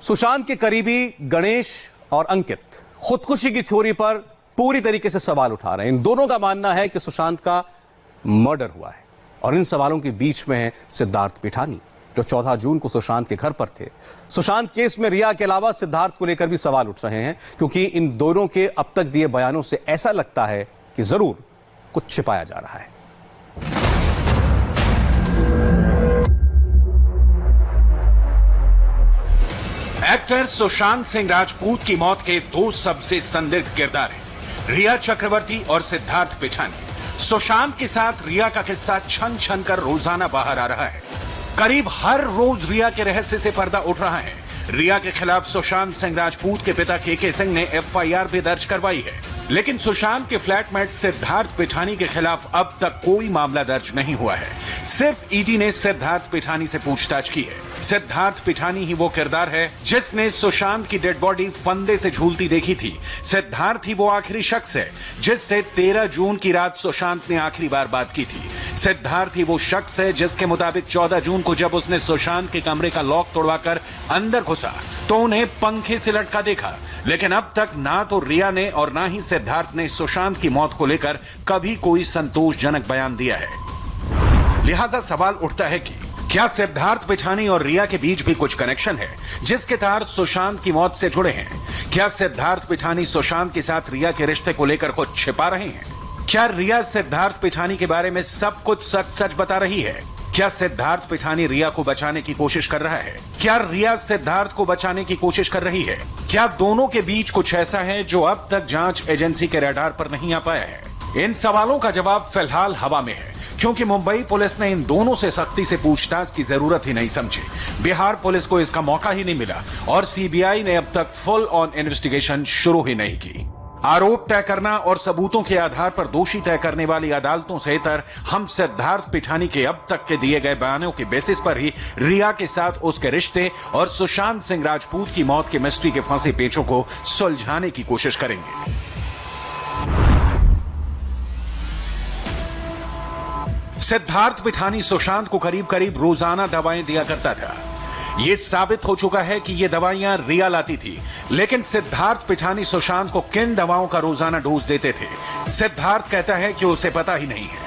सुशांत के करीबी गणेश और अंकित खुदकुशी की थ्योरी पर पूरी तरीके से सवाल उठा रहे हैं। इन दोनों का मानना है कि सुशांत का मर्डर हुआ है और इन सवालों के बीच में है सिद्धार्थ पिठानी, जो 14 जून को सुशांत के घर पर थे। सुशांत केस में रिया के अलावा सिद्धार्थ को लेकर भी सवाल उठ रहे हैं, क्योंकि इन दोनों के अब तक दिए बयानों से ऐसा लगता है कि जरूर कुछ छिपाया जा रहा है। एक्टर सुशांत सिंह राजपूत की मौत के दो सबसे संदिग्ध किरदार हैं, रिया चक्रवर्ती और सिद्धार्थ पिठानी। सुशांत के साथ रिया का किस्सा छन छन कर रोजाना बाहर आ रहा है। करीब हर रोज रिया के रहस्य से पर्दा उठ रहा है। रिया के खिलाफ सुशांत सिंह राजपूत के पिता के सिंह ने एफआईआर भी दर्ज करवाई है, लेकिन सुशांत के फ्लैटमेट सिद्धार्थ पिठानी के खिलाफ अब तक कोई मामला दर्ज नहीं हुआ है। सिर्फ ईडी ने सिद्धार्थ पिठानी से पूछताछ की है। सिद्धार्थ पिठानी ही वो किरदार है जिसने सुशांत की डेड बॉडी फंदे से झूलती देखी थी। सिद्धार्थ ही वो आखिरी शख्स है जिससे 13 जून की रात सुशांत ने आखिरी बार बात की थी। सिद्धार्थ ही वो शख्स है जिसके मुताबिक 14 जून को जब उसने सुशांत के कमरे का लॉक तोड़वाकर अंदर घुसा तो उन्हें पंखे से लटका देखा। लेकिन अब तक ना तो रिया ने और ना ही सिद्धार्थ ने सुशांत की मौत को लेकर कभी कोई संतोषजनक बयान दिया है। लिहाजा सवाल उठता है कि क्या सिद्धार्थ पिठानी और रिया के बीच भी कुछ कनेक्शन है जिसके तार सुशांत की मौत से जुड़े हैं? क्या सिद्धार्थ पिठानी सुशांत के साथ रिया के रिश्ते को लेकर कुछ छिपा रहे हैं? क्या रिया सिद्धार्थ पिठानी के बारे में सब कुछ सच सच बता रही है? क्या सिद्धार्थ पिठानी रिया को बचाने की कोशिश कर रहा है? क्या रिया सिद्धार्थ को बचाने की कोशिश कर रही है? क्या दोनों के बीच कुछ ऐसा है जो अब तक जांच एजेंसी के रडार पर नहीं आ पाया है? इन सवालों का जवाब फिलहाल हवा में है, क्योंकि मुंबई पुलिस ने इन दोनों से सख्ती से पूछताछ की जरूरत ही नहीं समझी। बिहार पुलिस को इसका मौका ही नहीं मिला और सीबीआई ने अब तक फुल ऑन इन्वेस्टिगेशन शुरू ही नहीं की। आरोप तय करना और सबूतों के आधार पर दोषी तय करने वाली अदालतों से इतर हम सिद्धार्थ पिठानी के अब तक के दिए गए बयानों के बेसिस पर ही रिया के साथ उसके रिश्ते और सुशांत सिंह राजपूत की मौत के मिस्ट्री के फंसे पेचों को सुलझाने की कोशिश करेंगे। सिद्धार्थ पिठानी सुशांत को करीब करीब रोजाना दवाएं दिया करता था। यह साबित हो चुका है कि ये दवाइयां रिया लाती थी, लेकिन सिद्धार्थ पिठानी सुशांत को किन दवाओं का रोजाना डोज देते थे, सिद्धार्थ कहता है कि उसे पता ही नहीं है।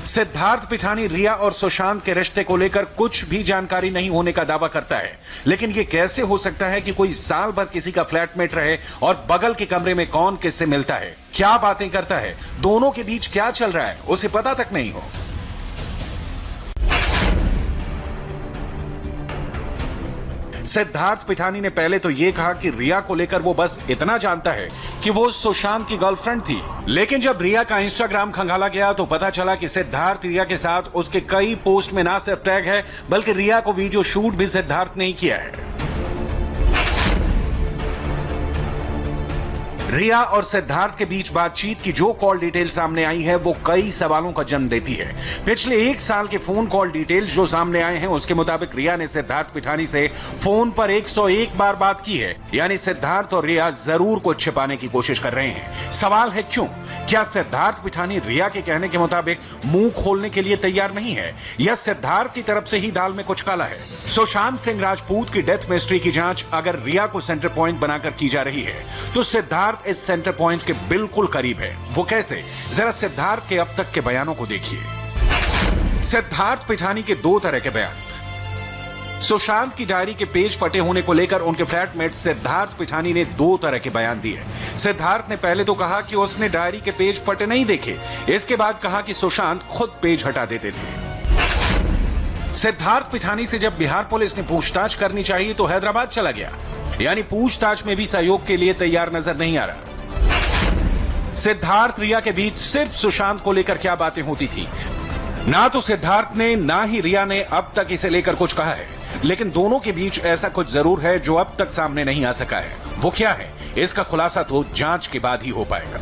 सिद्धार्थ पिठानी रिया और सुशांत के रिश्ते को लेकर कुछ भी जानकारी नहीं होने का दावा करता है, लेकिन यह कैसे हो सकता है कि कोई साल भर किसी का फ्लैटमेट रहे और बगल के कमरे में कौन किससे मिलता है, क्या बातें करता है, दोनों के बीच क्या चल रहा है, उसे पता तक नहीं हो। सिद्धार्थ पिठानी ने पहले तो यह कहा कि रिया को लेकर वो बस इतना जानता है कि वो सुशांत की गर्लफ्रेंड थी, लेकिन जब रिया का इंस्टाग्राम खंगाला गया तो पता चला कि सिद्धार्थ रिया के साथ उसके कई पोस्ट में ना सिर्फ टैग है बल्कि रिया को वीडियो शूट भी सिद्धार्थ ने ही किया है। रिया और सिद्धार्थ के बीच बातचीत की जो कॉल डिटेल सामने आई है वो कई सवालों का जन्म देती है। पिछले 1 साल के फोन कॉल डिटेल्स जो सामने आए हैं उसके मुताबिक रिया ने सिद्धार्थ पिठानी से फोन पर 101 बार बात की है, यानी सिद्धार्थ और रिया जरूर कुछ छिपाने की कोशिश कर रहे हैं। सवाल है क्यों? क्या सिद्धार्थ पिठानी रिया के कहने के मुताबिक मुंह खोलने के लिए तैयार नहीं है, या सिद्धार्थ की तरफ से ही दाल में कुछ काला है? सुशांत सिंह राजपूत की डेथ मिस्ट्री की जांच अगर रिया को सेंटर पॉइंट बनाकर की जा रही है तो सिद्धार्थ इस सेंटर पॉइंट के बिल्कुल करीब है। वो कैसे? जरा सिद्धार्थ के अब तक के बयानों को देखिए। सिद्धार्थ पिठानी के 2 तरह के बयान। सुशांत की डायरी के पेज फटे होने को लेकर उनके फ्लैटमेट सिद्धार्थ पिठानी ने 2 तरह के बयान दिए। सिद्धार्थ ने पहले तो कहा कि उसने डायरी के पेज फटे नहीं देखे, इसके बाद कहा कि सुशांत खुद पेज हटा देते थे। सिद्धार्थ पिठानी से जब बिहार पुलिस ने पूछताछ करनी चाहिए तो हैदराबाद चला गया, यानी पूछताछ में भी सहयोग के लिए तैयार नजर नहीं आ रहा। सिद्धार्थ रिया के बीच सिर्फ सुशांत को लेकर क्या बातें होती थी? ना तो सिद्धार्थ ने ना ही रिया ने अब तक इसे लेकर कुछ कहा है, लेकिन दोनों के बीच ऐसा कुछ जरूर है जो अब तक सामने नहीं आ सका है। वो क्या है, इसका खुलासा तो जांच के बाद ही हो पाएगा।